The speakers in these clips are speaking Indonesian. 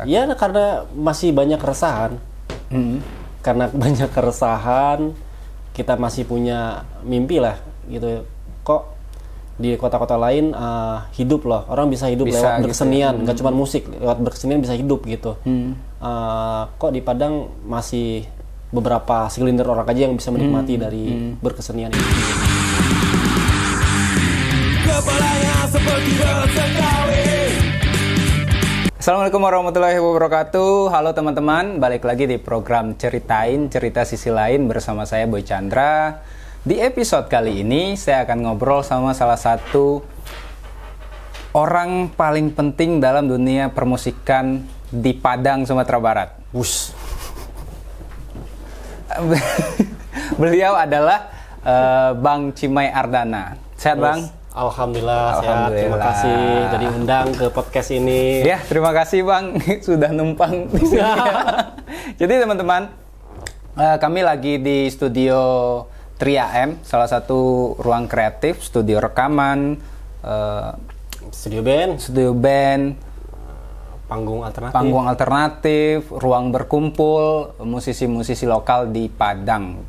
Ya karena masih banyak keresahan. Karena banyak keresahan, kita masih punya mimpi lah gitu. Kok di kota-kota lain hidup loh, orang bisa hidup lewat berkesenian, nggak cuma musik, lewat berkesenian bisa hidup gitu. Kok di Padang masih beberapa segelintir orang aja yang bisa menikmati dari berkesenian ini. Kepalanya seperti bersekali. Assalamualaikum warahmatullahi wabarakatuh. Halo teman-teman, balik lagi di program Ceritain Cerita Sisi Lain bersama saya Boy Chandra. Di episode kali ini saya akan ngobrol sama salah satu orang paling penting dalam dunia permusikan di Padang, Sumatera Barat. Wush. Beliau adalah Bang Cimay Ardana. Sehat Bang? Alhamdulillah, sehat. Terima kasih udah diundang ke podcast ini. Ya, terima kasih Bang sudah numpang di sini. Jadi teman-teman, kami lagi di studio 3AM, salah satu ruang kreatif, studio rekaman, Studio band, panggung alternatif, ruang berkumpul musisi-musisi lokal di Padang.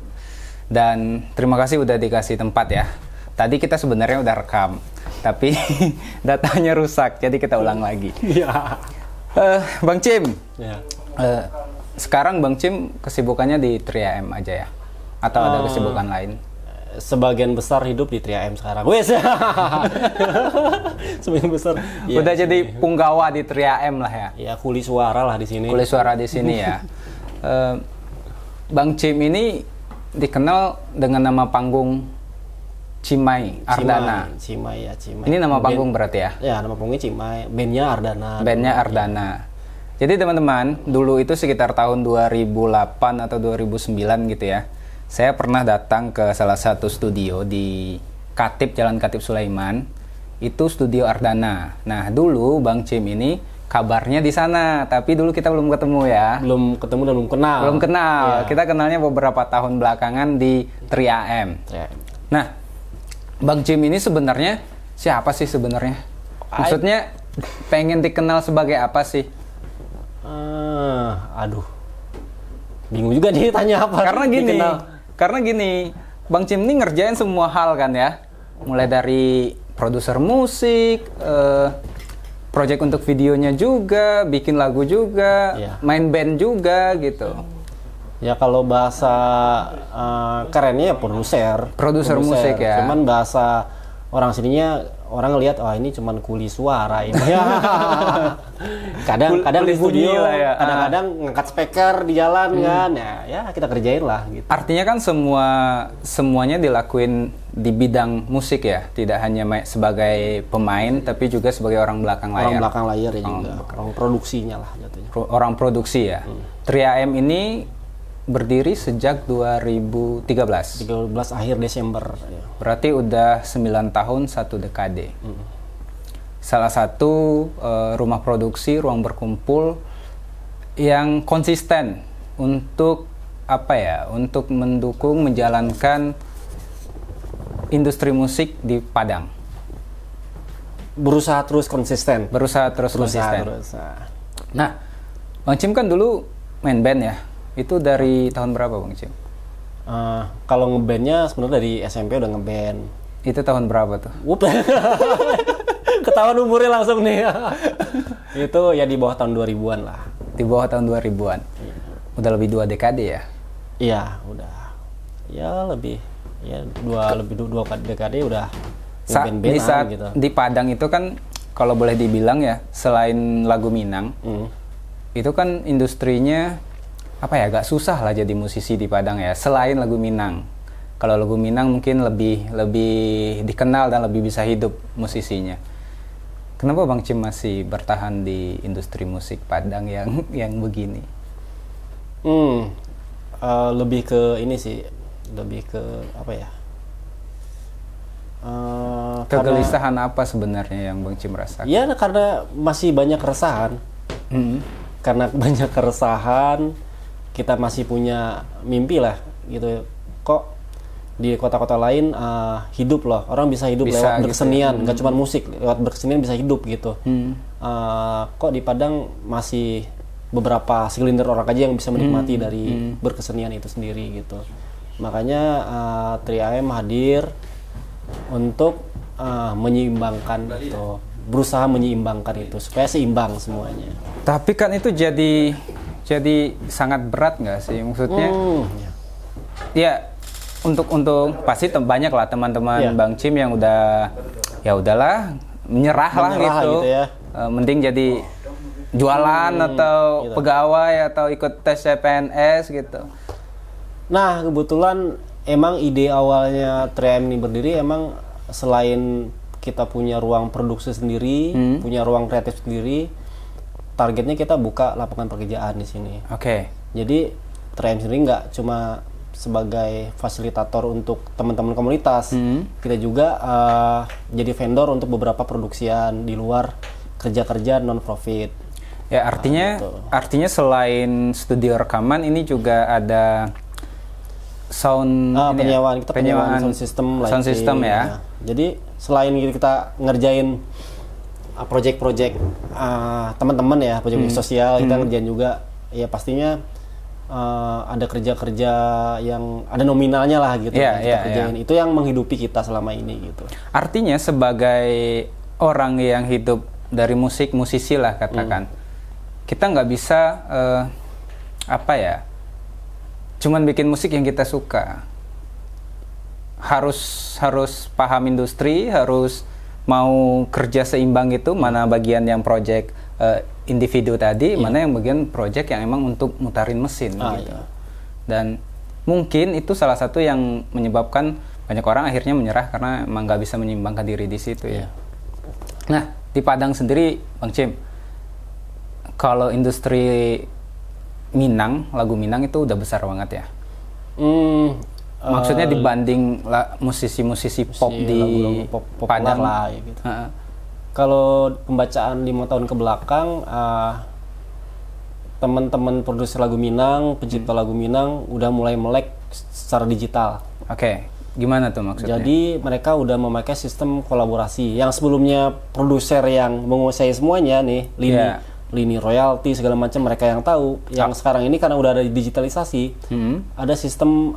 Dan terima kasih udah dikasih tempat ya. Tadi kita sebenarnya udah rekam, tapi datanya rusak, jadi kita ulang lagi. Iya. Bang Cim, Ya. sekarang Bang Cim kesibukannya di 3AM aja ya? Atau ada kesibukan lain? Sebagian besar hidup di 3AM sekarang. Wes. Sebagian besar. Ya, Udah jadi punggawa di 3AM lah ya? Ya, kuli suara lah di sini. Kuli suara di sini ya. Bang Cim ini dikenal dengan nama panggung Cimay Ardana. Cimay. Ini nama panggung berarti ya? Ya, nama panggungnya Cimay. Bandnya Ardana. Bandnya Ardana. Jadi teman-teman, dulu itu sekitar tahun 2008 atau 2009 gitu ya. Saya pernah datang ke salah satu studio di Katip, Jalan Katip Sulaiman. Itu studio Ardana. Nah, dulu Bang Cim ini kabarnya di sana, tapi dulu kita belum ketemu ya. Belum ketemu dan belum kenal. Belum kenal. Ya. Kita kenalnya beberapa tahun belakangan di 3AM. Ya. Nah, Bang Cim ini sebenarnya siapa sih sebenarnya? Maksudnya pengen dikenal sebagai apa sih? Aduh. Bingung juga nih tanya apa. Karena gini, Bang Cim ini ngerjain semua hal kan ya. Mulai dari produser musik, project untuk videonya juga, bikin lagu juga, Iya. main band juga gitu. Ya kalau bahasa kerennya ya produser musik ya. Cuman bahasa orang sininya orang ngelihat ini cuman kuli suara ini. kadang di studio lah ya. Kadang-kadang ngangkat speaker di jalan kan. Ya kita kerjain lah gitu. Artinya kan semuanya dilakuin di bidang musik ya, tidak hanya sebagai pemain tapi juga sebagai orang belakang layar. Orang belakang layar ya juga. Orang produksinya lah jatuhnya. Orang produksi ya. 3AM ini berdiri sejak 2013. 13 akhir Desember. Ya. Berarti udah 9 tahun, 1 dekade. Salah satu rumah produksi, ruang berkumpul yang konsisten untuk untuk mendukung, menjalankan industri musik di Padang. Berusaha terus konsisten. Konsisten. Nah, Bang Cim kan dulu main band ya. Itu dari tahun berapa Bang Cim? Kalau ngebandnya sebenarnya dari SMP udah ngeband. Itu tahun berapa tuh? Ketahuan umurnya langsung nih. Itu ya di bawah tahun 2000-an lah. Di bawah tahun 2000-an. Udah lebih 2 dekade ya? Iya, udah. Ya lebih. Ya dua dekade udah di saat gitu. Di Padang itu kan kalau boleh dibilang ya, selain lagu Minang, itu kan industrinya agak susah lah jadi musisi di Padang ya, selain lagu Minang. Kalau lagu Minang mungkin lebih dikenal dan lebih bisa hidup musisinya. Kenapa Bang Cim masih bertahan di industri musik Padang yang begini? Lebih ke ini sih, lebih ke kegelisahan apa sebenarnya yang Bang Cim rasakan? Ya karena masih banyak keresahan. Karena banyak keresahan, kita masih punya mimpi lah gitu. Kok di kota-kota lain hidup loh, orang bisa hidup lewat berkesenian, nggak cuma musik, lewat berkesenian bisa hidup gitu. Kok di Padang masih beberapa segelintir orang aja yang bisa menikmati dari berkesenian itu sendiri gitu. Makanya 3AM hadir untuk menyeimbangkan itu, berusaha menyeimbangkan itu supaya seimbang semuanya. Tapi kan itu jadi sangat berat nggak sih, maksudnya? Ya untuk pasti banyak lah teman-teman Bang Cim yang udah ya udahlah menyerah lah gitu ya. Mending jadi jualan atau gitu, pegawai atau ikut tes CPNS gitu. Nah kebetulan emang ide awalnya 3AM ini berdiri emang selain kita punya ruang produksi sendiri, punya ruang kreatif sendiri, targetnya kita buka lapangan pekerjaan di sini. Oke. Jadi 3AM sendiri nggak cuma sebagai fasilitator untuk teman-teman komunitas, kita juga jadi vendor untuk beberapa produksian di luar kerja-kerja non-profit. Ya artinya selain studio rekaman ini juga ada sound penyewaan sound system, sound system ya. Jadi selain kita ngerjain project-project teman-teman ya, project sosial, kita ngerjain juga ya pastinya ada kerja-kerja yang ada nominalnya lah gitu. Kita kerjain. Itu yang menghidupi kita selama ini gitu. Artinya sebagai orang yang hidup dari musisi lah katakan, kita nggak bisa cuman bikin musik yang kita suka. Harus paham industri, harus mau kerja seimbang itu, mana bagian yang project individu tadi, mana yang bagian project yang emang untuk mutarin mesin gitu. Iya. Dan mungkin itu salah satu yang menyebabkan banyak orang akhirnya menyerah karena emang nggak bisa menyeimbangkan diri di situ ya. Nah di Padang sendiri Bang Cim, kalau industri Minang, lagu Minang itu udah besar banget ya. Maksudnya dibanding musisi-musisi pop di Padang lah ya, gitu. Kalau pembacaan 5 tahun ke belakang, teman-teman produser lagu Minang, pencipta lagu Minang udah mulai melek secara digital. Oke, gimana tuh maksudnya? Jadi mereka udah memakai sistem kolaborasi. Yang sebelumnya produser yang menguasai semuanya nih, lini royalti segala macam mereka yang tahu. Yang sekarang ini karena udah ada digitalisasi, ada sistem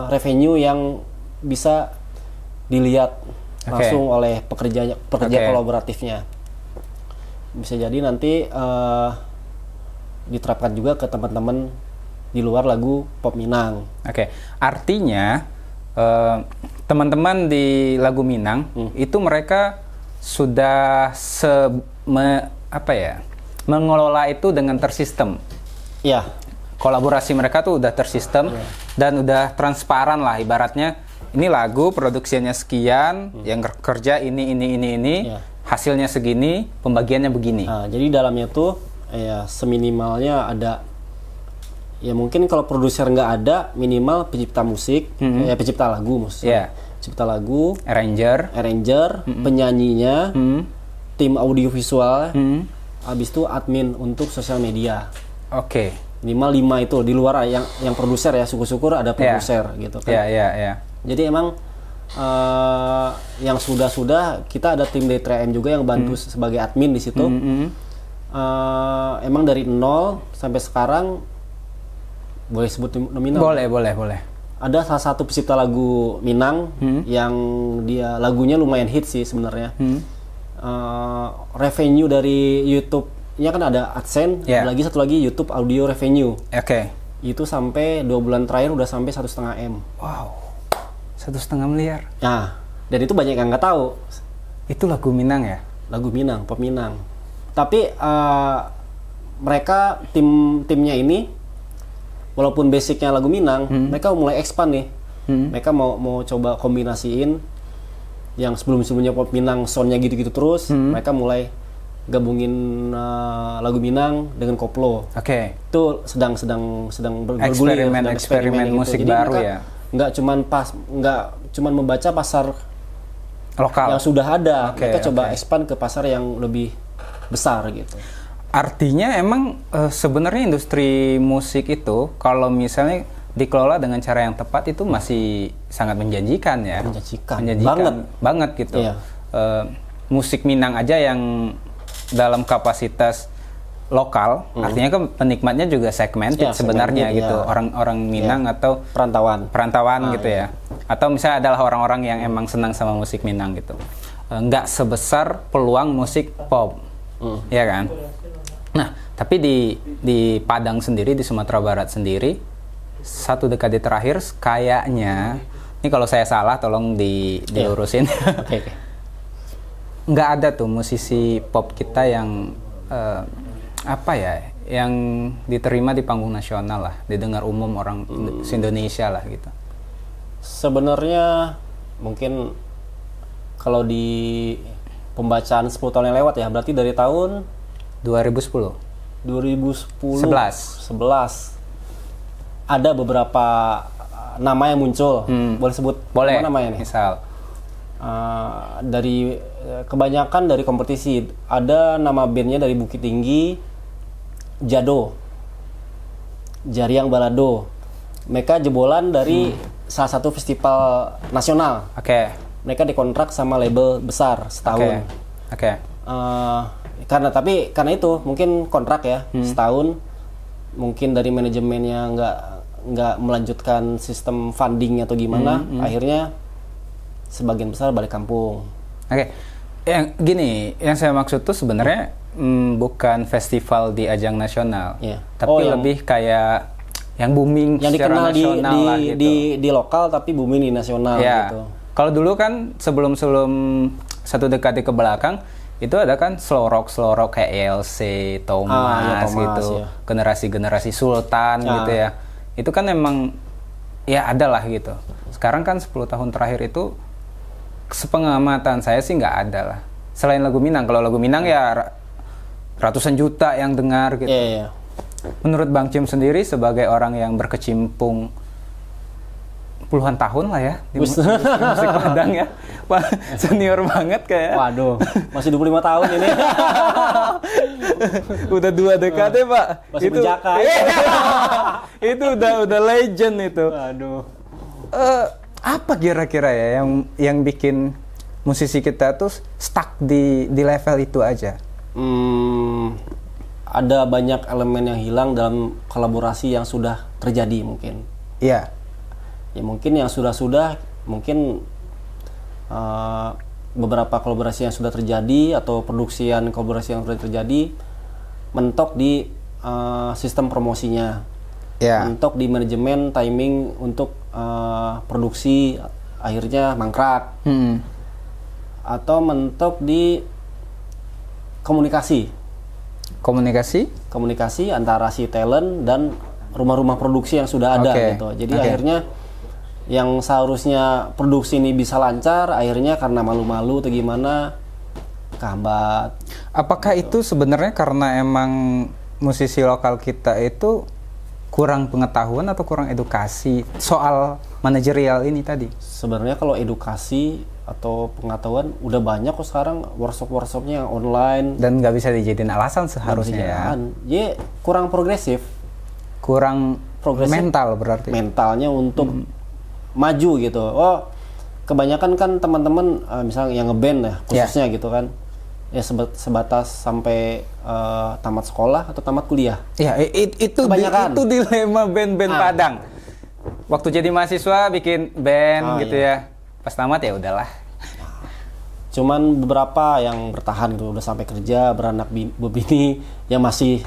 revenue yang bisa dilihat langsung oleh pekerja kolaboratifnya. Bisa jadi nanti diterapkan juga ke teman-teman di luar lagu pop Minang. Artinya teman-teman di lagu Minang itu mereka sudah mengelola itu dengan tersistem. Iya. Kolaborasi mereka tuh udah tersistem dan udah transparan lah ibaratnya. Ini lagu produksinya sekian, yang kerja ini, hasilnya segini, pembagiannya begini. Jadi dalamnya tuh ya seminimalnya ada, ya mungkin kalau produser nggak ada, minimal pencipta musik, pencipta lagu maksudnya. Pencipta lagu, arranger, penyanyinya, tim audiovisual, habis itu admin untuk sosial media. Minimal 5 itu di luar yang produser ya, syukur-syukur ada produser gitu kan. Jadi emang yang sudah kita ada tim dari 3AM juga yang bantu sebagai admin di situ. Emang dari 0 sampai sekarang boleh sebut nominal? Boleh. Ada salah satu pencipta lagu Minang yang dia lagunya lumayan hit sih sebenarnya. Revenue dari YouTube-nya kan ada AdSense, lagi satu lagi YouTube audio revenue. Itu sampai 2 bulan terakhir udah sampai 1,5 M. Wow. 1,5 miliar. Nah, dan itu banyak yang nggak tahu. Itu lagu Minang ya? Lagu Minang, pop Minang. Tapi mereka timnya ini, walaupun basicnya lagu Minang, mereka mulai expand nih. Mereka mau coba kombinasiin yang sebelumnya pop Minang, soundnya gitu-gitu terus. Mereka mulai gabungin lagu Minang dengan koplo. Itu sedang bergulir, eksperimen musik gitu. baru ya. Nggak cuman membaca pasar lokal yang sudah ada, mereka coba expand ke pasar yang lebih besar gitu. Artinya emang sebenarnya industri musik itu kalau misalnya dikelola dengan cara yang tepat itu masih sangat menjanjikan ya. Menjanjikan banget gitu. Musik Minang aja yang dalam kapasitas lokal, artinya kan penikmatnya juga segmented sebenarnya gitu, orang-orang Minang atau perantauan gitu ya. Atau misalnya adalah orang-orang yang emang senang sama musik Minang gitu. Nggak sebesar peluang musik pop, ya kan? Nah, tapi di Padang sendiri, di Sumatera Barat sendiri, 1 dekade terakhir kayaknya, ini kalau saya salah tolong dilurusin. Okay. Nggak ada tuh musisi pop kita yang yang diterima di panggung nasional lah, didengar umum orang Indonesia lah gitu. Sebenarnya mungkin kalau di pembacaan 10 tahun yang lewat ya, berarti dari tahun 2010 11 ada beberapa nama yang muncul. Boleh sebut boleh namanya nih? Misal dari kebanyakan dari kompetisi, ada nama bandnya dari Bukit Tinggi, Jado, Jariang Balado. Mereka jebolan dari salah satu festival nasional. Oke. Mereka dikontrak sama label besar setahun. Oke. Karena itu mungkin kontrak ya setahun. Mungkin dari manajemennya nggak melanjutkan sistem funding atau gimana. Akhirnya sebagian besar balik kampung. Oke. Yang saya maksud tuh sebenarnya bukan festival di ajang nasional, tapi lebih kayak yang booming yang secara dikenal nasional lah gitu. di lokal tapi booming di nasional gitu. Kalau dulu kan sebelum 1 dekade ke belakang itu ada kan slow rock kayak ELC, Thomas gitu, generasi Sultan gitu ya. Itu kan emang ya ada lah gitu. Sekarang kan 10 tahun terakhir itu sepengamatan saya sih nggak ada lah. Selain lagu Minang, kalau lagu Minang ya ratusan juta yang dengar gitu. Menurut Bang Cim sendiri sebagai orang yang berkecimpung puluhan tahun lah ya di musik Padang ya, senior banget kayak. Waduh, masih 25 tahun ini. Udah 2 dekade Pak. Masih menjaka. Itu udah legend itu. Waduh. Apa kira-kira ya yang bikin musisi kita tuh stuck di level itu aja? Ada banyak elemen yang hilang dalam kolaborasi yang sudah terjadi mungkin. Iya. Ya mungkin yang sudah mungkin beberapa kolaborasi yang sudah terjadi atau produksian kolaborasi yang sudah terjadi mentok di sistem promosinya. Mentok di manajemen timing untuk produksi, akhirnya mangkrak. Atau mentok di komunikasi antara si talent dan rumah-rumah produksi yang sudah ada gitu. Jadi akhirnya yang seharusnya produksi ini bisa lancar, akhirnya karena malu-malu atau gimana kehambat. Apakah itu sebenarnya karena emang musisi lokal kita itu kurang pengetahuan atau kurang edukasi soal manajerial ini tadi? Sebenarnya kalau edukasi atau pengetahuan udah banyak kok sekarang, workshopnya yang online, dan nggak bisa dijadiin alasan seharusnya ya. Kurang progresif mental, berarti mentalnya untuk maju gitu. Kebanyakan kan teman-teman misalnya yang ngeband ya khususnya gitu kan ya, sebatas sampai tamat sekolah atau tamat kuliah. Itu dilema band-band Padang. Waktu jadi mahasiswa bikin band gitu ya, pas tamat ya udahlah. Cuman beberapa yang bertahan gitu, udah sampai kerja, beranak berbini, yang masih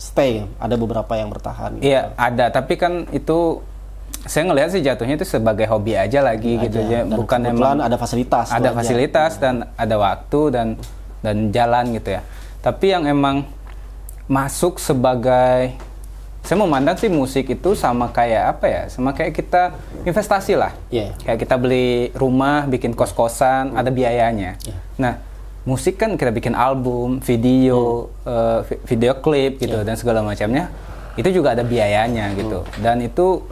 stay. Ada beberapa yang bertahan gitu. Iya, ada, tapi kan itu saya ngelihat sih jatuhnya itu sebagai hobi aja lagi gitu ya, bukan emang ada fasilitas. Ada fasilitas dan ada waktu dan jalan gitu ya. Tapi yang emang masuk sebagai, saya memandang sih musik itu sama kayak apa ya? Sama kayak kita investasi lah. Kayak kita beli rumah, bikin kos-kosan, ada biayanya. Nah, musik kan kita bikin album, video, video klip gitu dan segala macamnya. Itu juga ada biayanya gitu. Dan itu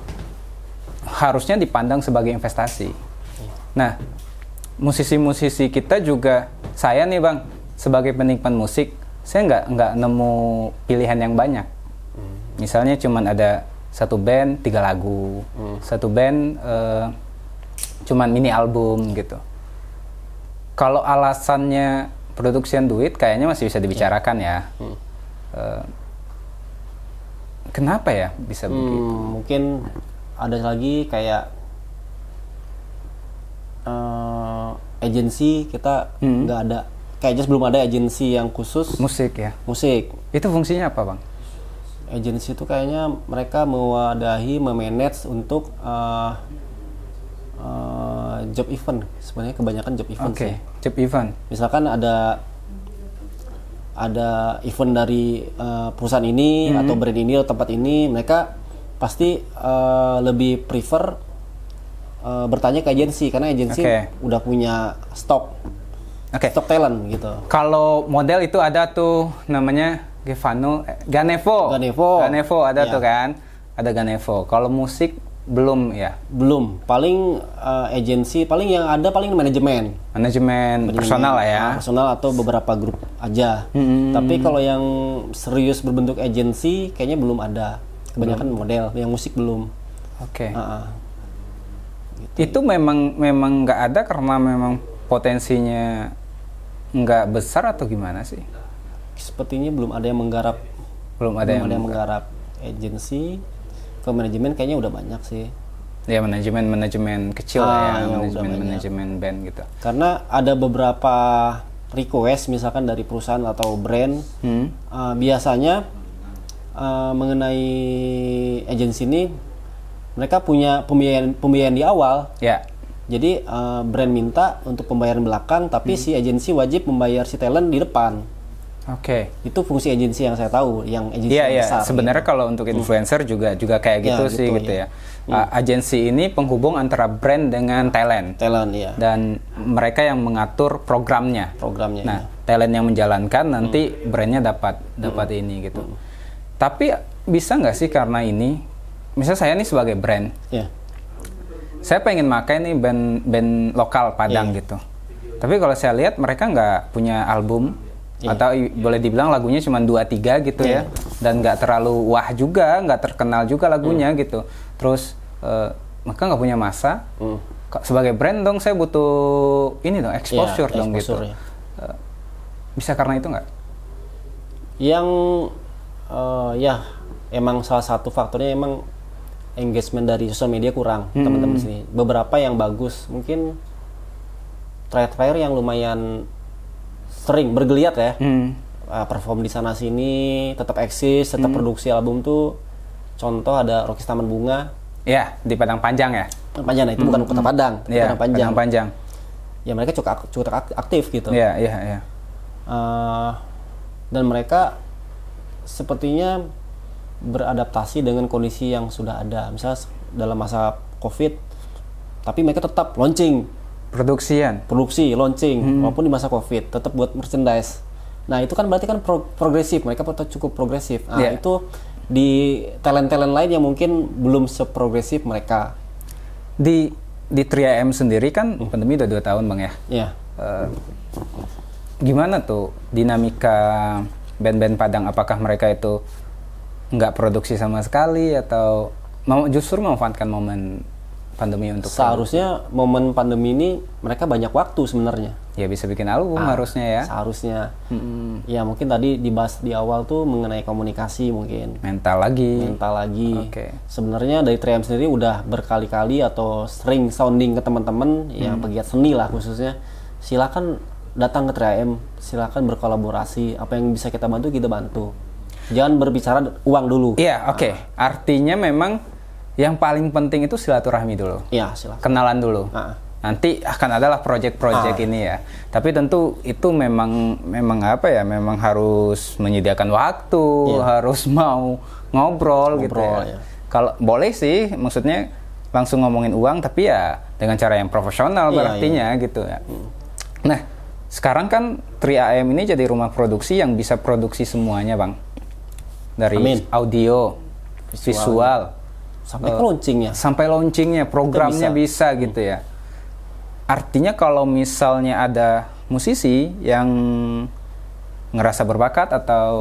harusnya dipandang sebagai investasi. Nah, musisi-musisi kita juga, saya nih Bang, sebagai penikmat musik, saya nggak nemu pilihan yang banyak. Misalnya cuman ada satu band 3 lagu, satu band cuman mini album gitu. Kalau alasannya produksian duit kayaknya masih bisa dibicarakan ya. Kenapa ya bisa begitu? Mungkin ada lagi kayak agensi kita nggak ada, kayaknya belum ada agensi yang khusus Musik ya. musik. Itu fungsinya apa, Bang? Agensi itu kayaknya mereka mewadahi, memanage untuk job event. Sebenarnya kebanyakan job event sih. Job event. Misalkan ada event dari perusahaan ini atau brand ini atau tempat ini, mereka pasti lebih prefer bertanya ke agensi karena agensi udah punya stok talent gitu. Kalau model itu ada tuh namanya Ganevo ada tuh kan, ada Ganevo. Kalau musik belum ya? Belum. Paling agensi, paling yang ada paling manajemen personal lah ya. Personal atau beberapa grup aja. Tapi kalau yang serius berbentuk agensi kayaknya belum ada. Kebanyakan model, yang musik belum. Gitu. Itu memang nggak ada karena memang potensinya nggak besar atau gimana sih? Sepertinya belum ada yang menggarap. Belum ada yang menggarap agensi. Ke manajemen kayaknya udah banyak sih. Ya manajemen kecil lah ya, manajemen band gitu. Karena ada beberapa request misalkan dari perusahaan atau brand, biasanya mengenai agensi ini mereka punya pembiayaan di awal. Ya. Jadi brand minta untuk pembayaran belakang, tapi si agensi wajib membayar si talent di depan. Itu fungsi agensi yang saya tahu, yang agensi besar. Sebenarnya gitu. Kalau untuk influencer juga kayak gitu sih gitu ya. Agensi ini penghubung antara brand dengan talent. Ya. Dan mereka yang mengatur programnya. Nah, talent yang menjalankan, nanti brandnya dapat ini gitu. Tapi bisa nggak sih karena ini, misalnya saya nih sebagai brand, saya pengen pakai nih band lokal Padang gitu. Tapi kalau saya lihat mereka nggak punya album. Atau boleh dibilang lagunya cuma 2-3 gitu ya, dan nggak terlalu wah juga, nggak terkenal juga lagunya gitu. Terus mereka nggak punya masa. Sebagai brand dong saya butuh ini dong, exposure dong gitu. Bisa karena itu nggak? Yang emang salah satu faktornya emang engagement dari sosial media kurang teman-teman sini. Beberapa yang bagus, mungkin terakhir yang lumayan sering bergeliat ya, perform di sana sini, tetap eksis, tetap produksi album tuh. Contoh ada Rockis Taman Bunga. Ya, di Padang Panjang ya. Panjang, itu bukan Kota Padang, Padang Panjang. Ya mereka cukup aktif gitu. Iya. Dan mereka sepertinya beradaptasi dengan kondisi yang sudah ada. Misalnya dalam masa COVID, tapi mereka tetap launching. Produksi, launching, walaupun di masa COVID, tetap buat merchandise. Nah, itu kan berarti kan progresif, mereka cukup progresif. Nah, itu di talent-talent lain yang mungkin belum seprogresif mereka. Di 3AM sendiri kan pandemi udah 2 tahun, Bang ya? Iya. Gimana tuh dinamika band-band Padang? Apakah mereka itu nggak produksi sama sekali atau justru memanfaatkan momen pandemi untuk seharusnya momen pandemi ini mereka banyak waktu sebenarnya. Ya bisa bikin album harusnya ya. Seharusnya. Ya mungkin tadi dibahas di awal tuh mengenai komunikasi mungkin. Mental lagi. Sebenarnya dari 3AM sendiri udah berkali-kali atau sering sounding ke teman-teman yang pegiat seni lah khususnya. Silakan datang ke 3AM, silakan berkolaborasi. Apa yang bisa kita bantu kita bantu. Jangan berbicara uang dulu. Iya, Artinya memang yang paling penting itu silaturahmi dulu. Iya, silakan. Kenalan dulu. Nanti akan adalah project-project ini ya. Tapi tentu itu memang apa ya? Memang harus menyediakan waktu, harus mau ngobrol gitu ya. Kalau boleh sih, maksudnya langsung ngomongin uang, tapi ya dengan cara yang profesional berartinya gitu ya. Nah, sekarang kan 3AM ini jadi rumah produksi yang bisa produksi semuanya, Bang. Dari audio, visual sampai launchingnya programnya bisa gitu ya. Artinya kalau misalnya ada musisi yang ngerasa berbakat atau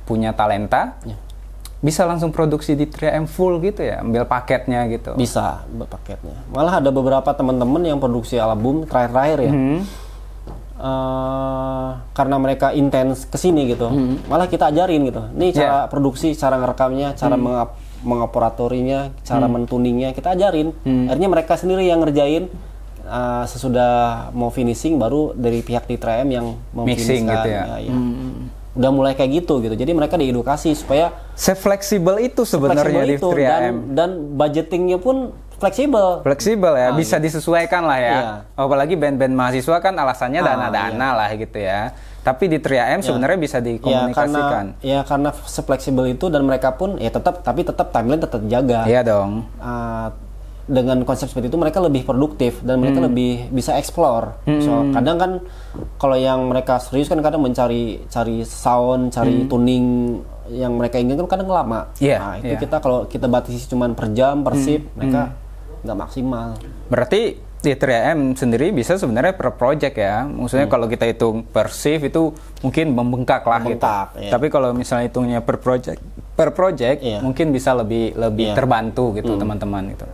punya talenta, bisa langsung produksi di 3AM full gitu ya, ambil paketnya gitu. Bisa ambil paketnya. Malah ada beberapa teman-teman yang produksi album terakhir ya. karena mereka intens kesini gitu, malah kita ajarin gitu. Ini cara produksi, cara ngerekamnya, cara mengoperatorinya, cara mentuningnya kita ajarin. Akhirnya mereka sendiri yang ngerjain. Sesudah mau finishing baru dari pihak di 3M yang mixing gitu ya. Udah mulai kayak gitu. Jadi mereka diedukasi supaya se-fleksibel itu sebenarnya di 3M dan budgetingnya pun fleksibel ya, bisa disesuaikan lah ya. Apalagi band-band mahasiswa kan alasannya dana-dana lah gitu ya. Tapi di 3M sebenarnya bisa dikomunikasikan. Karena se-fleksibel itu dan mereka pun tetap timeline tetap jaga. Iya dong. Dengan konsep seperti itu mereka lebih produktif dan mereka lebih bisa explore. So kadang kan kalau yang mereka serius kan kadang mencari sound, cari tuning yang mereka inginkan kadang lama. Itu kita kalau kita batasi cuman per jam, per shift, mereka nggak maksimal. Berarti di 3M sendiri bisa sebenarnya per project ya. Maksudnya kalau kita hitung per shift itu mungkin membengkak lah gitu. Tapi kalau misalnya hitungnya per project mungkin bisa lebih terbantu gitu teman-teman gitu.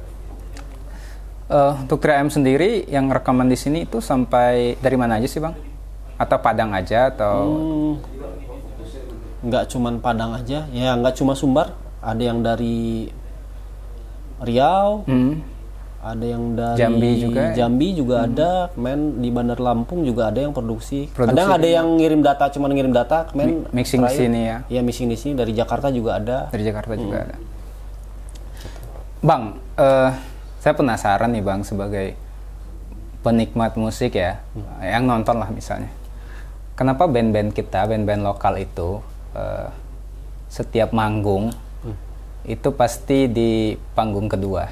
Untuk 3M sendiri yang rekaman di sini itu sampai dari mana aja sih Bang? Atau Padang aja atau? Nggak cuman Padang aja, ya nggak cuma Sumbar, ada yang dari Riau, ada yang dari Jambi juga ada, kemarin di Bandar Lampung juga ada yang produksi. Kadang ada yang ngirim data, cuma ngirim data, kemarin mixing di sini ya? Iya mixing di sini, dari Jakarta juga ada. Dari Jakarta juga ada. Bang, saya penasaran nih Bang sebagai penikmat musik ya, yang nonton lah misalnya. Kenapa band-band kita, band-band lokal itu setiap manggung itu pasti di panggung kedua,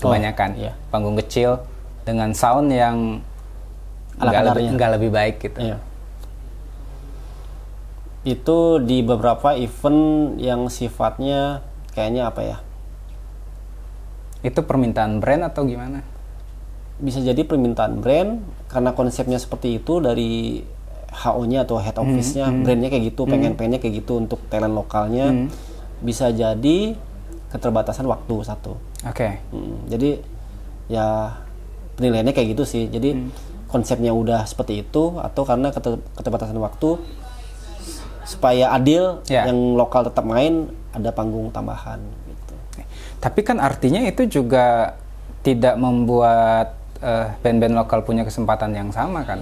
kebanyakan panggung kecil dengan sound yang nggak lebih baik gitu. Itu di beberapa event yang sifatnya kayaknya apa ya? Itu permintaan brand atau gimana? Bisa jadi permintaan brand karena konsepnya seperti itu dari HO-nya atau head office-nya, brandnya kayak gitu, pengen-pengennya kayak gitu untuk talent lokalnya. Bisa jadi keterbatasan waktu satu. Jadi ya penilaiannya kayak gitu sih. Jadi konsepnya udah seperti itu atau karena keterbatasan waktu supaya adil yang lokal tetap main, ada panggung tambahan gitu. Tapi kan artinya itu juga tidak membuat band-band lokal punya kesempatan yang sama kan?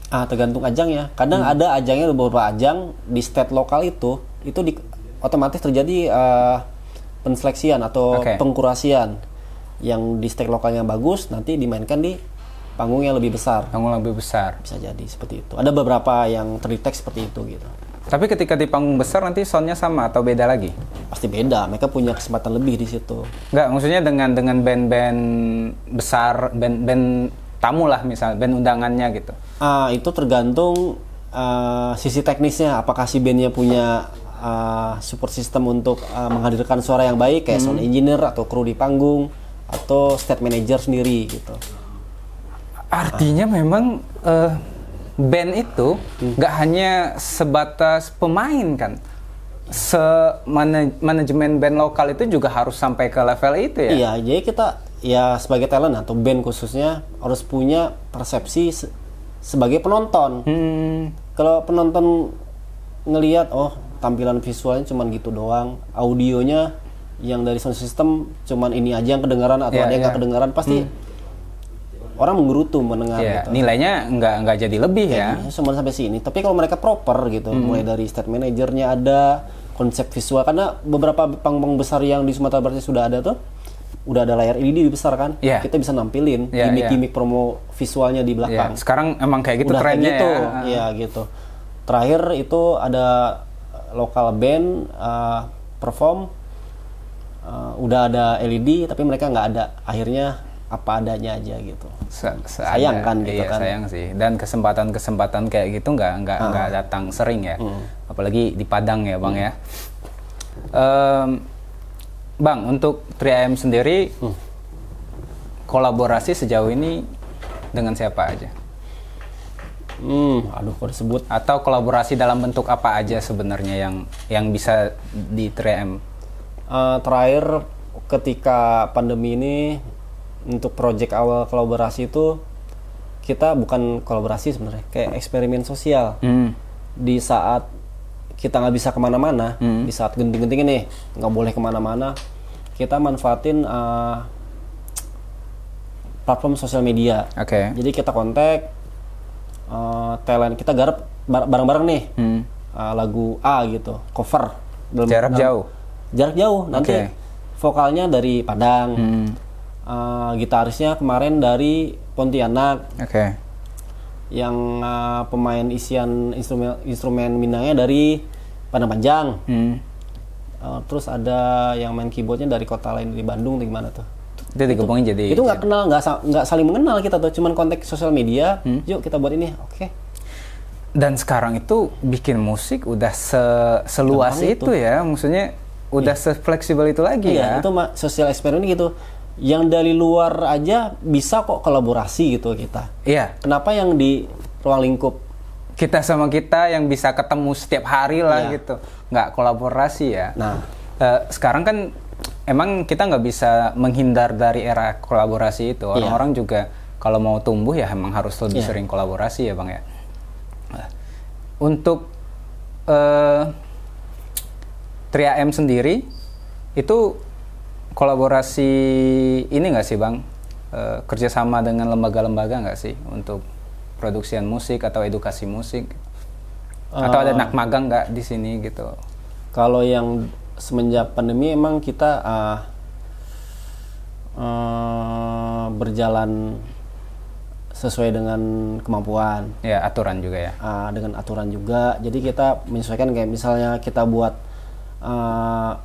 Tergantung ajang ya. Kadang ada ajangnya, beberapa ajang di state lokal itu otomatis terjadi penseleksian atau pengkurasian. Yang di state lokalnya bagus nanti dimainkan di panggung yang lebih besar. Panggung lebih besar. Bisa jadi seperti itu. Ada beberapa yang terdetek seperti itu gitu. Tapi ketika di panggung besar nanti soundnya sama atau beda lagi? Pasti beda. Mereka punya kesempatan lebih di situ. Enggak, maksudnya dengan band-band besar, band tamu lah misalnya, band undangannya gitu. Itu tergantung sisi teknisnya. Apakah si bandnya punya support system untuk menghadirkan suara yang baik, kayak sound engineer atau kru di panggung atau stage manager sendiri gitu. Artinya memang band itu nggak hanya sebatas pemain kan, manajemen band lokal itu juga harus sampai ke level itu ya. Iya, jadi kita ya sebagai talent atau band khususnya harus punya persepsi sebagai penonton. Kalau penonton ngelihat tampilan visualnya cuman gitu doang, audionya yang dari sound system cuman ini aja yang kedengaran atau ada yang nggak kedengaran, pasti orang menggerutu mendengar gitu. Nilainya nggak jadi lebih ya. Cuma sampai sini. Tapi kalau mereka proper gitu, mulai dari stage manajernya ada, konsep visual, karena beberapa panggung besar yang di Sumatera Barat sudah ada tuh, udah ada layar LED besar kan, kita bisa nampilin gimmick-gimmick promo visualnya di belakang. Sekarang emang kayak gitu udah trennya kayak gitu. Iya gitu. Terakhir itu ada lokal band perform, udah ada LED tapi mereka nggak ada, akhirnya apa adanya aja gitu. Sayang kan gitu kan. Sayang sih. Dan kesempatan kayak gitu nggak datang sering ya. Apalagi di Padang ya Bang ya. Bang, untuk 3M sendiri kolaborasi sejauh ini dengan siapa aja? Kok disebut. Atau kolaborasi dalam bentuk apa aja sebenarnya yang bisa di 3M? Terakhir ketika pandemi ini, untuk project awal kolaborasi itu kita bukan kolaborasi sebenarnya, kayak eksperimen sosial. Di saat kita nggak bisa kemana-mana, di saat genting-gentingnya nih nggak boleh kemana-mana, kita manfaatin platform sosial media. Jadi kita kontak talent, kita garap bareng-bareng nih lagu A gitu, cover jarak jauh nanti vokalnya dari Padang, gitarisnya kemarin dari Pontianak, yang pemain isian instrumen Minangnya dari Padang Panjang, terus ada yang main keyboardnya dari kota lain di Bandung, di gimana tuh? Itu digabungin jadi itu nggak kenal, nggak saling mengenal kita tuh, cuman kontak sosial media, yuk kita buat ini, Dan sekarang itu bikin musik udah seluas itu ya, maksudnya udah sefleksibel itu lagi ya. Itu sosial eksperimen gitu. Yang dari luar aja bisa kok kolaborasi gitu kita. Kenapa yang di ruang lingkup kita sama kita yang bisa ketemu setiap hari lah gitu, nggak kolaborasi ya. Nah, sekarang kan emang kita nggak bisa menghindar dari era kolaborasi itu. Orang-orang juga kalau mau tumbuh ya emang harus lebih sering kolaborasi ya Bang ya. Untuk 3AM sendiri itu kolaborasi ini nggak sih Bang, kerjasama dengan lembaga-lembaga nggak sih untuk produksian musik atau edukasi musik, atau ada anak magang nggak di sini gitu? Kalau yang semenjak pandemi emang kita berjalan sesuai dengan kemampuan. Aturan juga ya. Dengan aturan juga. Jadi kita menyesuaikan, kayak misalnya kita buat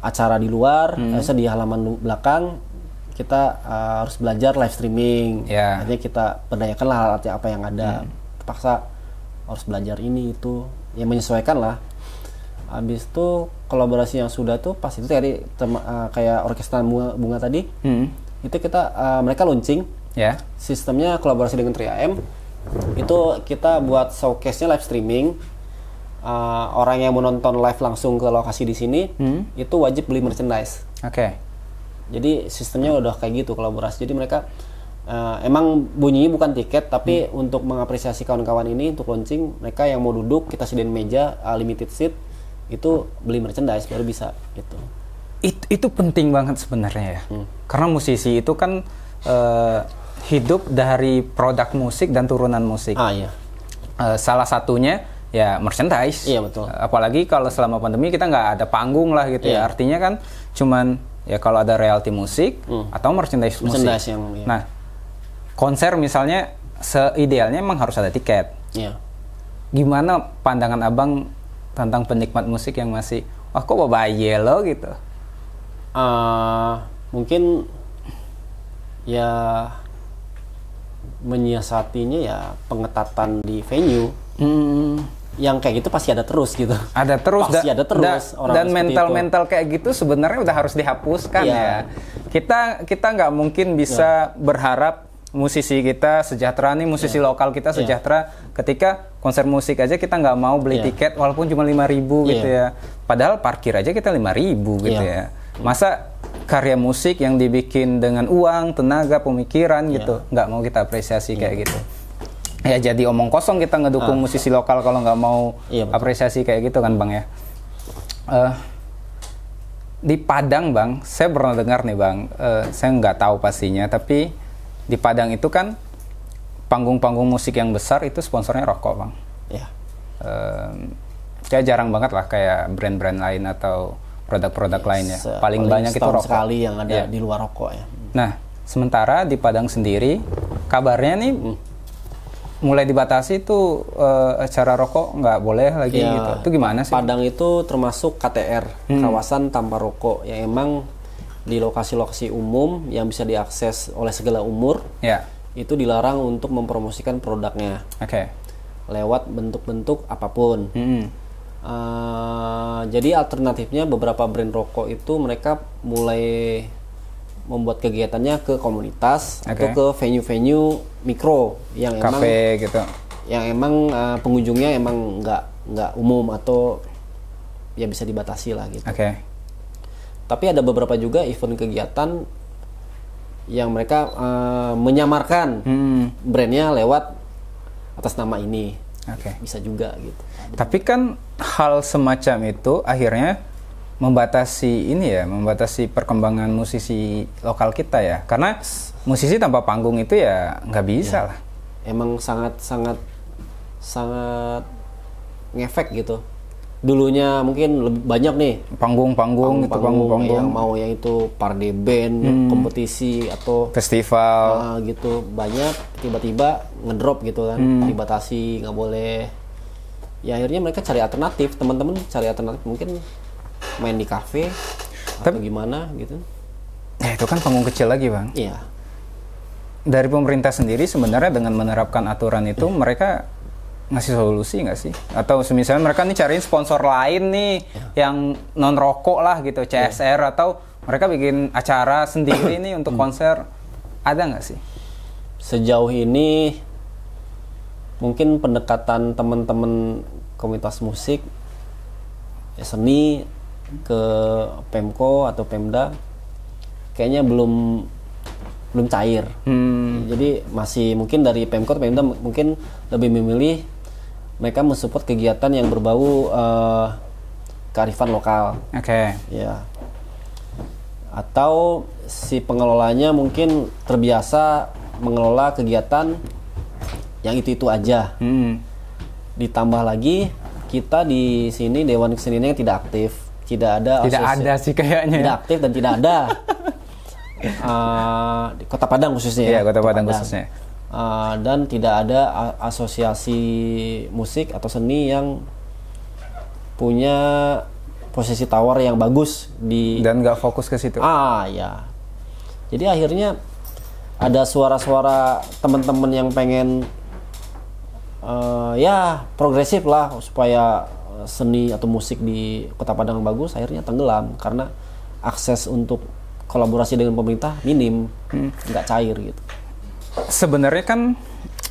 acara di luar, di halaman belakang, kita harus belajar live streaming. Artinya kita berdayakan lah alat apa yang ada. Terpaksa harus belajar ini itu, ya menyesuaikan lah. Habis itu kolaborasi yang sudah tuh pas itu tadi kayak orkestra bunga tadi, itu kita mereka launching. Sistemnya kolaborasi dengan 3AM, itu kita buat showcase-nya live streaming. Orang yang menonton live langsung ke lokasi di sini itu wajib beli merchandise. Jadi sistemnya udah kayak gitu kolaborasi. Jadi mereka emang bunyinya bukan tiket, tapi untuk mengapresiasi kawan-kawan ini untuk launching, mereka yang mau duduk kita sediain meja limited seat, itu beli merchandise baru bisa gitu. Itu penting banget sebenarnya ya. Karena musisi itu kan hidup dari produk musik dan turunan musik. Salah satunya ya merchandise. Iya betul. Apalagi kalau selama pandemi kita nggak ada panggung lah gitu ya. Artinya kan cuman ya kalau ada royalti musik atau merchandise musik. Nah, konser misalnya seidealnya emang harus ada tiket. Gimana pandangan Abang tentang penikmat musik yang masih kok babaye lo gitu? Mungkin ya menyiasatinya ya pengetatan di venue. Yang kayak gitu pasti ada terus gitu. Ada terus. Pasti ada terus. Dan mental-mental kayak gitu sebenarnya udah harus dihapuskan ya. Kita nggak mungkin bisa berharap musisi kita sejahtera nih, musisi lokal kita sejahtera ketika konser musik aja kita nggak mau beli tiket walaupun cuma 5.000 gitu ya. Padahal parkir aja kita 5.000 gitu ya. Masa karya musik yang dibikin dengan uang, tenaga, pemikiran gitu nggak mau kita apresiasi kayak gitu. Ya jadi omong kosong kita ngedukung musisi lokal kalau nggak mau apresiasi kayak gitu kan Bang ya. Di Padang Bang, saya pernah dengar nih Bang, saya nggak tahu pastinya, tapi di Padang itu kan panggung-panggung musik yang besar itu sponsornya rokok Bang. Saya jarang banget lah kayak brand-brand lain atau produk-produk lain ya. Paling banyak itu rokok. Sekali yang ada di luar rokok ya. Nah, sementara di Padang sendiri kabarnya nih mulai dibatasi tuh acara rokok nggak boleh lagi gitu. Itu gimana sih? Padang itu termasuk KTR, kawasan tanpa rokok, yang emang di lokasi-lokasi umum yang bisa diakses oleh segala umur. Itu dilarang untuk mempromosikan produknya. Lewat bentuk-bentuk apapun. Jadi alternatifnya beberapa brand rokok itu mereka mulai membuat kegiatannya ke komunitas atau ke venue-venue mikro yang kafe gitu, yang emang pengunjungnya emang nggak umum atau ya bisa dibatasi lah gitu. Tapi ada beberapa juga event kegiatan yang mereka menyamarkan brandnya lewat atas nama ini. Oke. Bisa juga gitu. Tapi kan hal semacam itu akhirnya membatasi perkembangan musisi lokal kita ya. Karena musisi tanpa panggung itu ya nggak bisa lah. Emang sangat ngefek gitu. Dulunya mungkin lebih banyak nih panggung yang mau yang itu party band, kompetisi atau festival gitu, banyak tiba-tiba ngedrop gitu kan, dibatasi, nggak boleh. Ya akhirnya mereka cari alternatif, teman-teman cari alternatif, mungkin main di kafe atau gimana gitu. Ya itu kan panggung kecil lagi, Bang. Iya. Dari pemerintah sendiri sebenarnya dengan menerapkan aturan itu mereka ngasih solusi nggak sih? Atau misalnya mereka nih cariin sponsor lain nih yang non rokok lah gitu, CSR, atau mereka bikin acara sendiri nih untuk konser, ada nggak sih? Sejauh ini mungkin pendekatan teman-teman komunitas musik seni ke Pemko atau Pemda kayaknya belum cair. Jadi masih mungkin dari Pemko atau Pemda mungkin lebih memilih mereka mensupport kegiatan yang berbau kearifan lokal. Oke. Ya. Atau si pengelolanya mungkin terbiasa mengelola kegiatan yang itu aja. Ditambah lagi kita di sini Dewan Keseniannya tidak aktif, tidak ada sih kayaknya. Tidak aktif dan tidak ada. Di Kota Padang khususnya. Iya, Kota Padang khususnya. Dan tidak ada asosiasi musik atau seni yang punya posisi tawar yang bagus dan nggak fokus ke situ. Ya. Jadi akhirnya ada suara-suara teman-teman yang pengen progresif lah supaya seni atau musik di Kota Padang bagus, akhirnya tenggelam karena akses untuk kolaborasi dengan pemerintah minim, nggak cair gitu. Sebenarnya kan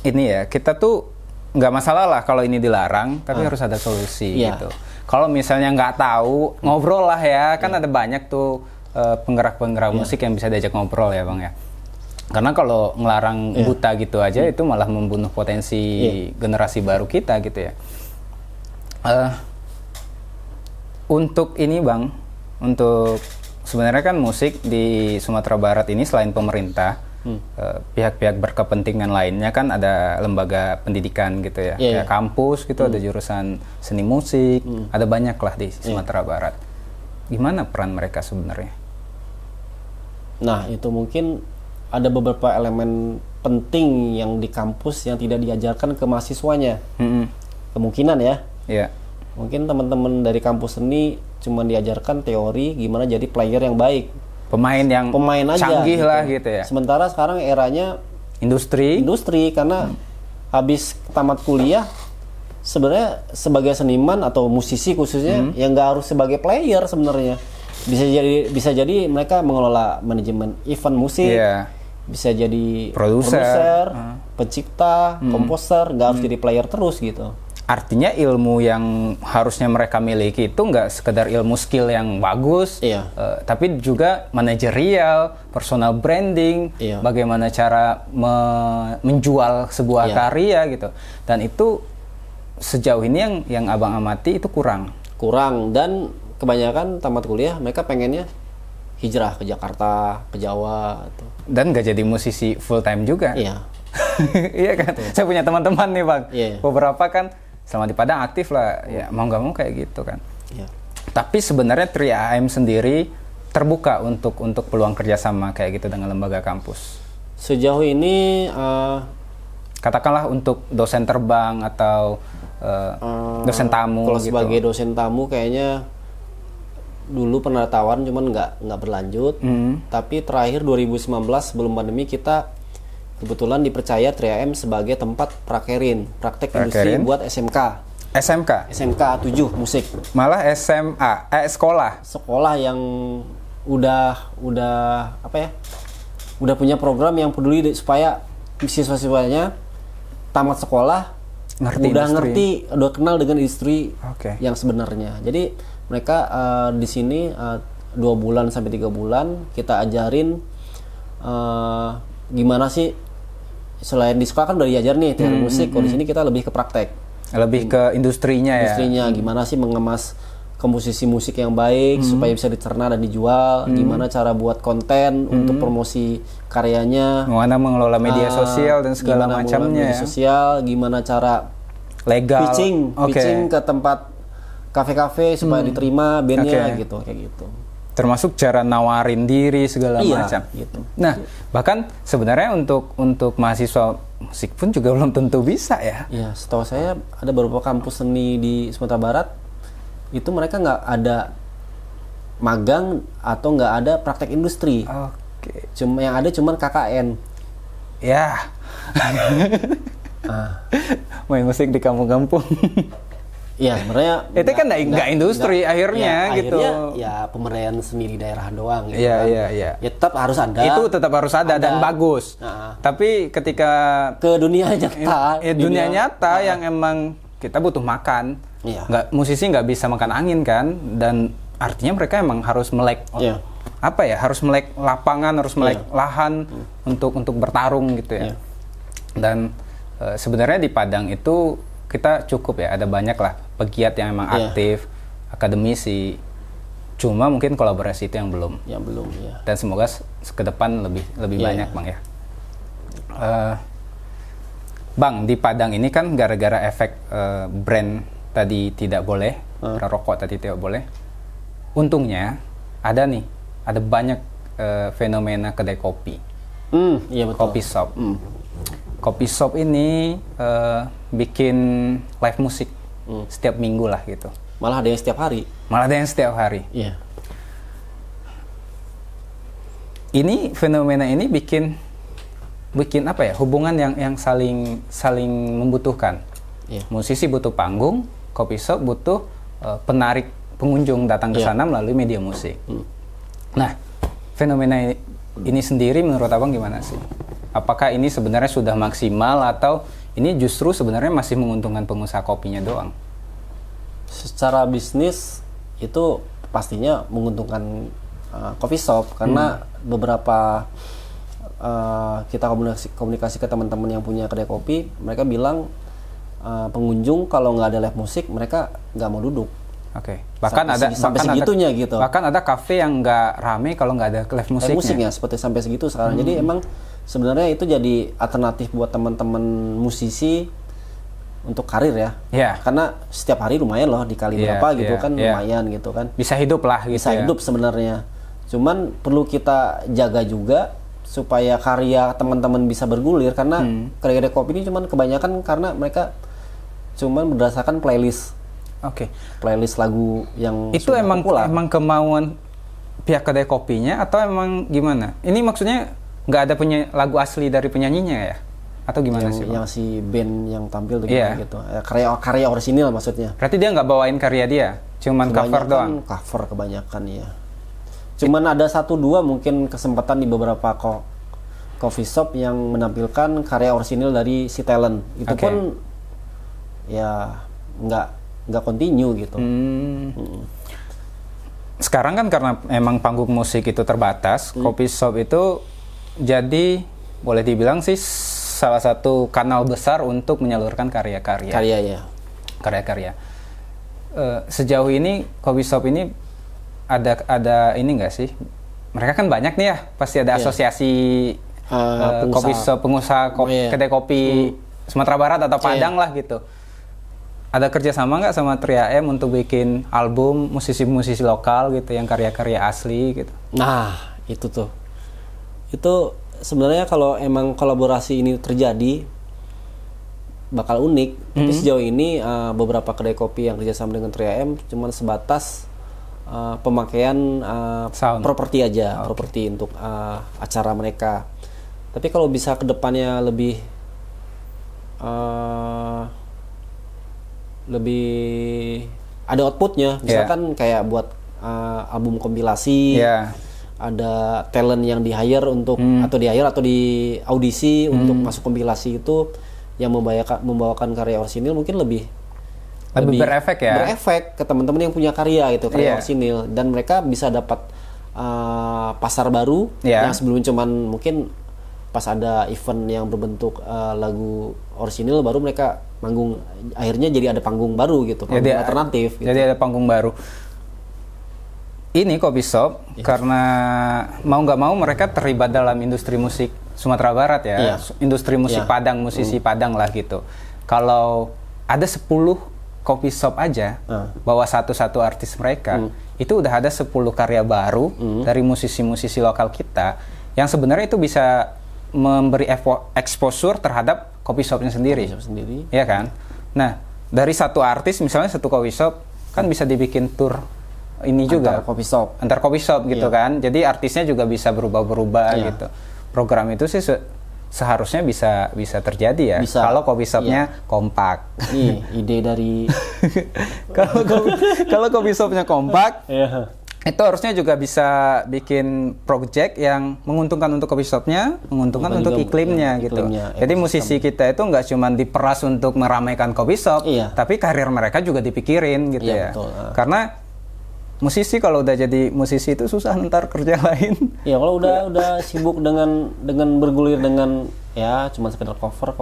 ini ya, kita tuh nggak masalah lah kalau ini dilarang, tapi harus ada solusi gitu. Kalau misalnya nggak tahu, ngobrol lah ya, kan ada banyak tuh penggerak-penggerak musik yang bisa diajak ngobrol ya Bang ya. Karena kalau ngelarang buta gitu aja itu malah membunuh potensi generasi baru kita gitu ya. Untuk ini Bang, untuk sebenarnya kan musik di Sumatera Barat ini selain pemerintah, pihak-pihak berkepentingan lainnya kan ada lembaga pendidikan gitu ya, kayak kampus gitu, ada jurusan seni musik, ada banyak lah di Sumatera Barat. Gimana peran mereka sebenarnya? Nah itu mungkin ada beberapa elemen penting yang di kampus yang tidak diajarkan ke mahasiswanya. Kemungkinan ya. Mungkin teman-teman dari kampus seni cuma diajarkan teori gimana jadi player yang baik, pemain aja, canggih gitu lah gitu ya. Sementara sekarang eranya industri karena habis tamat kuliah sebenarnya sebagai seniman atau musisi khususnya yang nggak harus sebagai player sebenarnya, bisa jadi mereka mengelola manajemen event musik, bisa jadi produser, pencipta, komposer, nggak harus jadi player terus gitu. Artinya ilmu yang harusnya mereka miliki itu nggak sekedar ilmu skill yang bagus, tapi juga manajerial, personal branding, bagaimana cara menjual sebuah karya gitu. Dan itu sejauh ini yang abang amati itu kurang. Dan kebanyakan tamat kuliah mereka pengennya hijrah ke Jakarta, ke Jawa. Dan nggak jadi musisi full time juga. Iya kan. Saya punya teman-teman nih Bang, beberapa kan selama di Padang aktif lah, ya mau nggak mau kayak gitu kan. Tapi sebenarnya 3AM sendiri terbuka untuk peluang kerjasama kayak gitu dengan lembaga kampus. Sejauh ini, katakanlah untuk dosen terbang atau dosen tamu. Kalau gitu. Sebagai dosen tamu kayaknya dulu pernah tawaran, cuman nggak berlanjut. Tapi terakhir 2019 sebelum pandemi kita kebetulan dipercaya 3AM sebagai tempat praktek industri buat SMK 7 musik. Malah SMA, sekolah yang udah punya program yang peduli supaya siswa-siswanya tamat sekolah udah kenal dengan industri yang sebenarnya. Jadi mereka di sini 2 bulan sampai 3 bulan kita ajarin gimana sih selain di sekolah kan udah diajar nih teori musik, kalau di sini kita lebih ke praktek. Lebih ke industrinya ya. Industrinya gimana sih mengemas komposisi musik yang baik supaya bisa dicerna dan dijual, gimana cara buat konten untuk promosi karyanya, Gimana mengelola media sosial dan segala gimana macamnya mengelola media ya. sosial, gimana cara Legal. pitching ke tempat kafe-kafe supaya diterima bandnya gitu, kayak gitu. Termasuk cara nawarin diri segala Iya, macam. gitu. Nah, bahkan sebenarnya untuk mahasiswa musik pun juga belum tentu bisa ya. Iya, setahu saya ada beberapa kampus seni di Sumatera Barat itu mereka nggak ada magang atau nggak ada praktek industri. Oke. Yang ada cuman KKN. Ya. Main musik di kampung-kampung. Iya, sebenarnya itu kan nggak industri akhirnya ya, gitu. Akhirnya ya pemberdayaan seni di daerah doang gitu Iya, kan. iya. Ya tetap harus ada. Itu tetap harus ada dan bagus. Nah. Tapi ketika Ke dunia nyata, dunia nyata yang emang kita butuh makan, Iya. musisi nggak bisa makan angin kan, dan artinya mereka emang harus melek Iya. harus melek lapangan, harus melek lahan untuk bertarung gitu ya. Iya. Dan sebenarnya di Padang itu kita cukup ya, ada banyak lah pegiat yang emang aktif, akademisi. Cuma mungkin kolaborasi itu yang belum. Yang belum ya. Dan semoga ke depan lebih banyak Bang ya. Bang, di Padang ini kan gara-gara efek brand tadi tidak boleh, rokok tadi tidak boleh. Untungnya ada banyak fenomena kedai kopi. Iya betul. Kopi shop. Kopi shop ini bikin live musik setiap minggu lah gitu. Malah ada yang setiap hari. Iya. Ini fenomena ini bikin apa ya, hubungan yang saling membutuhkan. Iya. Musisi butuh panggung, kopi shop butuh penarik pengunjung datang ke sana melalui media musik. Nah, fenomena ini sendiri menurut Abang gimana sih? Apakah ini sebenarnya sudah maksimal atau ini justru sebenarnya masih menguntungkan pengusaha kopinya doang? Secara bisnis itu pastinya menguntungkan coffee shop karena beberapa kita komunikasi ke teman-teman yang punya kedai kopi, mereka bilang pengunjung kalau nggak ada live musik mereka nggak mau duduk. Oke. Bahkan sampai segitunya gitu. Bahkan ada kafe yang nggak rame kalau nggak ada live musiknya. Musiknya seperti sampai segitu sekarang. Jadi emang sebenarnya itu jadi alternatif buat teman-teman musisi untuk karir ya. Yeah. Karena setiap hari lumayan loh dikali berapa gitu kan lumayan gitu kan. Bisa hidup lah gitu. Bisa hidup sebenarnya. Cuman perlu kita jaga juga supaya karya teman-teman bisa bergulir karena kedai-kedai kopi ini cuman kebanyakan karena mereka cuman berdasarkan playlist. Oke. Playlist lagu yang itu emang populer. Emang kemauan pihak kedai kopinya atau emang gimana? Ini maksudnya nggak ada lagu asli dari penyanyinya ya? Atau gimana sih? Yang si band yang tampil tuh gimana gitu. Karya orisinil maksudnya. Berarti dia nggak bawain karya dia, cuman cover doang. Cover kebanyakan ya. Cuman ada 1-2 mungkin kesempatan di beberapa coffee shop yang menampilkan karya orisinil dari si talent. Itu pun ya nggak continue gitu. Sekarang kan karena emang panggung musik itu terbatas, coffee shop itu jadi boleh dibilang sih salah satu kanal besar untuk menyalurkan karya-karya. Karya-karya. Sejauh ini coffee shop ini ada ini nggak sih? Mereka kan banyak nih ya, pasti ada asosiasi coffee shop, pengusaha kedai kopi Sumatera Barat atau Padang lah gitu. Ada kerjasama nggak sama 3AM untuk bikin album musisi-musisi lokal gitu yang karya-karya asli gitu? Nah, itu tuh. Itu sebenarnya kalau emang kolaborasi ini terjadi bakal unik. Tapi sejauh ini beberapa kedai kopi yang kerjasama dengan 3AM cuman sebatas pemakaian properti aja, properti untuk acara mereka. Tapi kalau bisa ke depannya lebih ada outputnya, misalkan kayak buat album kompilasi, ada talent yang di hire untuk atau di audisi untuk masuk kompilasi itu yang membawakan karya orisinil mungkin lebih berefek ya, berefek ke teman-teman yang punya karya itu karya orisinil, dan mereka bisa dapat pasar baru yang sebelum cuman mungkin pas ada event yang berbentuk lagu orisinil baru mereka manggung, akhirnya jadi ada panggung baru gitu, panggung alternatif gitu. Jadi ada panggung baru. Ini Kopi Shop karena mau nggak mau mereka terlibat dalam industri musik Sumatera Barat ya, industri musik Padang, musisi Padang lah gitu. Kalau ada 10 Kopi Shop aja bawa satu-satu artis mereka, itu udah ada 10 karya baru dari musisi-musisi lokal kita yang sebenarnya itu bisa memberi exposure terhadap Kopi Shopnya sendiri. Ya kan? Nah, dari satu artis misalnya satu Kopi Shop kan bisa dibikin tour ini juga antar Kopi Shop gitu kan. Jadi artisnya juga bisa berubah-berubah gitu. Program itu sih seharusnya bisa terjadi ya. Kalau Kopi Shopnya kompak. Ide dari kalau Kopi Shopnya kompak, itu harusnya juga bisa bikin project yang menguntungkan untuk Kopi Shopnya, menguntungkan untuk iklimnya gitu. Jadi musisi kita itu nggak cuma diperas untuk meramaikan Kopi Shop, tapi karir mereka juga dipikirin gitu ya. Betul. Karena musisi kalau udah jadi musisi itu susah ntar kerja lain. Ya kalau udah sibuk dengan bergulir dengan ya cuma sekedar cover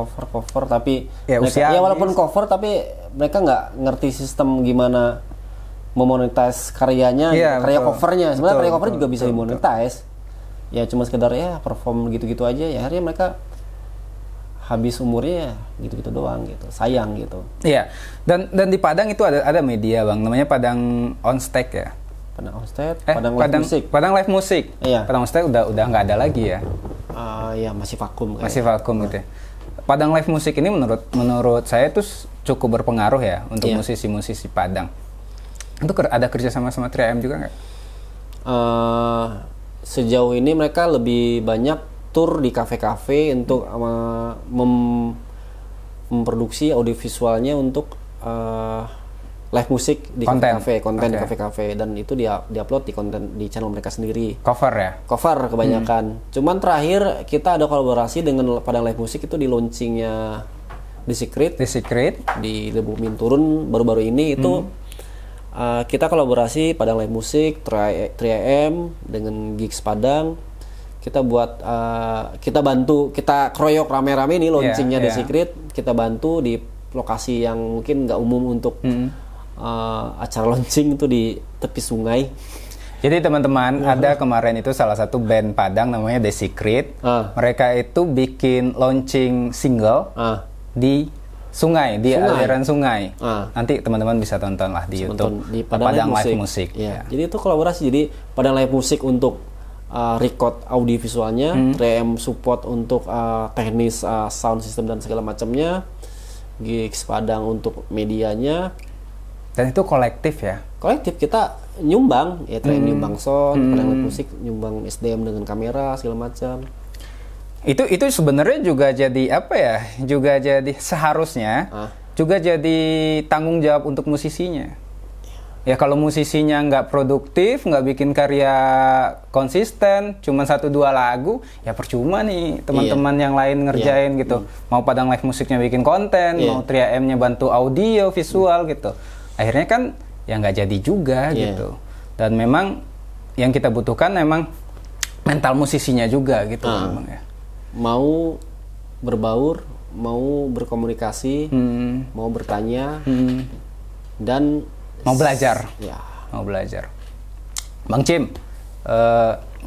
tapi mereka, walaupun cover tapi mereka nggak ngerti sistem gimana memonetize karyanya, karya covernya. Sebenarnya karya cover juga bisa dimonetize. Ya cuma sekedar ya perform gitu-gitu aja ya, akhirnya mereka habis umurnya gitu-gitu doang gitu. Sayang gitu. Iya. Dan di Padang itu ada media, Bang, namanya Padang On Stage ya. Padang On Stage, Padang Live Music. Padang Live Music. Iya. Padang On Stage udah nggak ada lagi ya. Ya masih vakum kayak. Masih vakum gitu ya. Padang Live Music ini menurut saya itu cukup berpengaruh ya untuk musisi-musisi Padang. Itu ada kerja sama 3M juga nggak? Sejauh ini mereka lebih banyak tur di kafe-kafe untuk memproduksi audiovisualnya untuk live musik di kafe-kafe, konten di kafe-kafe, dan itu diupload di channel mereka sendiri. Cover ya? Cover kebanyakan. Cuman terakhir kita ada kolaborasi dengan Padang Live Music itu di launchingnya The Secret di Debu Minturun baru-baru ini itu. Kita kolaborasi Padang Live Music, 3AM dengan Gigs Padang. Kita buat, kita kroyok rame-rame nih launchingnya The Secret. Kita bantu di lokasi yang mungkin nggak umum untuk acara launching itu di tepi sungai. Jadi teman-teman, ada kemarin itu salah satu band Padang namanya The Secret. Mereka itu bikin launching single di sungai, aliran sungai. Nanti teman-teman bisa tonton lah di YouTube di Padang Live Music. Ya. Jadi itu kolaborasi. Jadi Padang Live Music untuk record audio visualnya, 3M support untuk teknis sound system dan segala macamnya, Gigs Padang untuk medianya. Dan itu kolektif ya? Kolektif, kita nyumbang, ya 3M nyumbang sound, Padang Live Music nyumbang SDM dengan kamera segala macam. Itu sebenarnya juga jadi apa ya? Juga jadi seharusnya juga jadi tanggung jawab untuk musisinya. Ya kalau musisinya nggak produktif, nggak bikin karya konsisten, cuma 1-2 lagu, ya percuma nih teman-teman yang lain ngerjain gitu. Mau Padang Live Musiknya bikin konten, mau 3M-nya bantu audio, visual gitu. Akhirnya kan ya nggak jadi juga gitu. Dan memang yang kita butuhkan memang mental musisinya juga gitu memang ya. Mau berbaur, mau berkomunikasi, mau bertanya, dan mau belajar. Ya. Mau belajar. Bang Cim,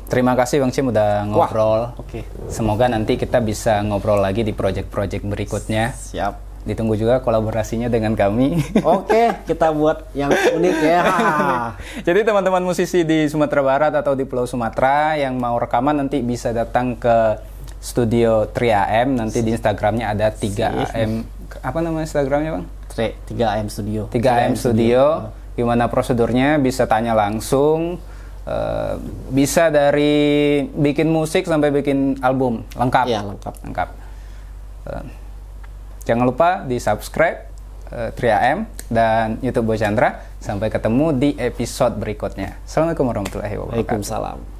terima kasih Bang Cim udah ngobrol. Oke. Semoga nanti kita bisa ngobrol lagi di project-project berikutnya. Siap. Ditunggu juga kolaborasinya dengan kami. Oke, kita buat yang unik ya. Jadi teman-teman musisi di Sumatera Barat atau di Pulau Sumatera yang mau rekaman nanti bisa datang ke studio 3AM. Nanti di Instagramnya ada 3AM. Apa nama Instagramnya Bang? 3AM Studio. 3AM Studio. Gimana prosedurnya? Bisa tanya langsung. Bisa dari bikin musik sampai bikin album lengkap. Iya, lengkap. Jangan lupa di subscribe 3AM dan YouTube Boy Chandra. Sampai ketemu di episode berikutnya. Assalamualaikum warahmatullahi wabarakatuh. Waalaikumsalam.